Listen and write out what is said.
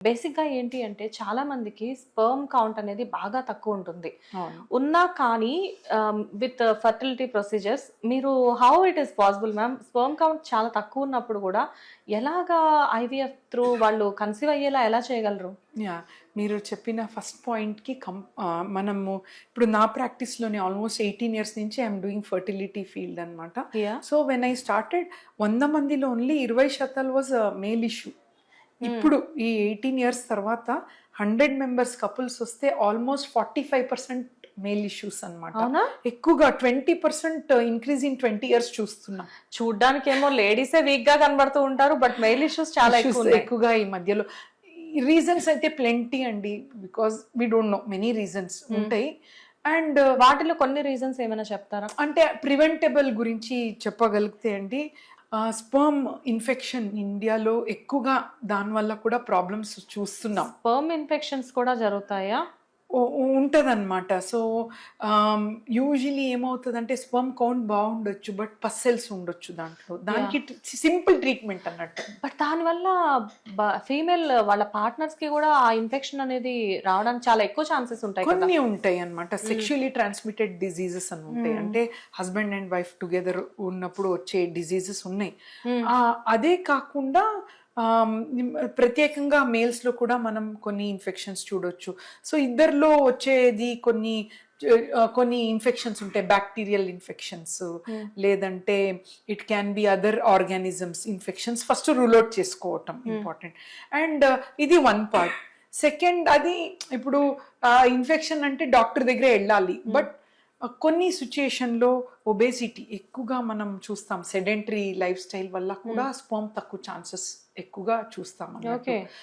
బేసిక్‌గా ఏంటి అంటే చాలా మందికి స్పెర్మ్ కౌంట్ అనేది బాగా తక్కువ ఉంటుంది. అవును. ఉన్నా కానీ విత్ ఫెర్టిలిటీ ప్రొసీజర్స్ మీరు how it is possible ma'am? Sperm count చాలా తక్కువ ఉన్నప్పుడు గూడా ఎలాగా ఐవీఎఫ్ త్రూ వాళ్ళు కన్సీవ్ అయ్యేలా ఎలా చేయగలరు? యాహ్! మీరు చెప్పిన ఫస్ట్ పాయింట్‌కి మనము ఇప్పుడు నా ప్రాక్టీస్‌లోనే ఆల్మోస్ట్ 18 ఇయర్స్ నుంచి ఐయామ్ డూయింగ్ ఫెర్టిలిటీ ఫీల్డ్ అనమాట. Yeah! So, when I started 100 మందిలో ఓన్లీ 20% వాస్ మేల్ ఇష్యూ. ఇప్పుడు ఈ 18 ఇయర్స్ తర్వాత 100 మెంబర్స్ కపుల్స్ వస్తే ఆల్మోస్ట్ 45% మేల్ ఇష్యూస్ అనమాట. అవునా? ఎక్కువగా 20% ఇంక్రీజ్ ఇన్ 20 ఇయర్స్ చూస్తున్నాం. చూడ్డానికేమో లేడీసే వీక్‌గా కనబడుతూ ఉంటారు. బట్ మెయిల్ ఇష్యూస్ చాలా ఇష్యూస్ ఎక్కువున్నాయి. ఎక్కువగా ఈ మధ్యలో. రీజన్స్ అయితే ప్లెంటీ అండి. Because we don't know many reasons ఉంటాయి. అండ్ వాటిలో కొన్ని రీజన్స్ ఏమైనా చెప్తారా? అంటే ప్రివెంటబుల్ గురించి చెప్పగలిగితే అండి, స్పర్మ్ ఇన్ఫెక్షన్ ఇండియాలో ఎక్కువగా దానివల్ల కూడా ప్రాబ్లమ్స్ చూస్తున్నాం. స్పెర్మ్ ఇన్ఫెక్షన్స్ కూడా జరుగుతాయా? ఉంటదన్నమాట. సో, యూజువల్లీ ఏమవుతదంటే స్పర్మ్ కౌంట్ బాగుండొచ్చు, బట్ పస్సెల్స్ ఉండొచ్చు దాంట్లో. దానికి సింపుల్ ట్రీట్మెంట్ అన్నట్టు. బట్ దానివల్ల ఫీమేల్ వాళ్ళ పార్ట్నర్స్ కి కూడా ఆ ఇన్ఫెక్షన్ అనేది రావడానికి చాలా ఎక్కువ ఛాన్సెస్ ఉంటాయి కదా. కొన్ని ఉంటాయి అన్నమాట. సెక్షువల్లీ ట్రాన్స్మిటెడ్ డిజీజెస్ అని ఉంటాయి. అంటే హస్బెండ్ అండ్ వైఫ్ టుగెదర్ ఉన్నప్పుడు వచ్చే డిజీజెస్ ఉన్నాయి. అదే కాకుండా ప్రత్యేకంగా మేల్స్ లో కూడా మనం కొన్ని ఇన్ఫెక్షన్స్ చూడొచ్చు. సో ఇద్దరిలో వచ్చేది కొన్ని ఇన్ఫెక్షన్స్ ఉంటాయి. బ్యాక్టీరియల్ ఇన్ఫెక్షన్స్, లేదంటే it can be other organisms infections. First rule out చేసుకోవటం ఇంపార్టెంట్. అండ్ ఇది వన్ పార్ట్. సెకండ్, అది ఇప్పుడు ఇన్ఫెక్షన్ అంటే డాక్టర్ దగ్గర వెళ్ళాలి. బట్ కొన్ని సిచ్యుయేషన్లో ఒబేసిటీ ఎక్కువగా మనం చూస్తాం. సెడెంటరీ లైఫ్ స్టైల్ వల్ల కూడా స్పర్మ్ తక్కువ ఛాన్సెస్ ఎక్కువగా చూస్తాం అన్నట్టు.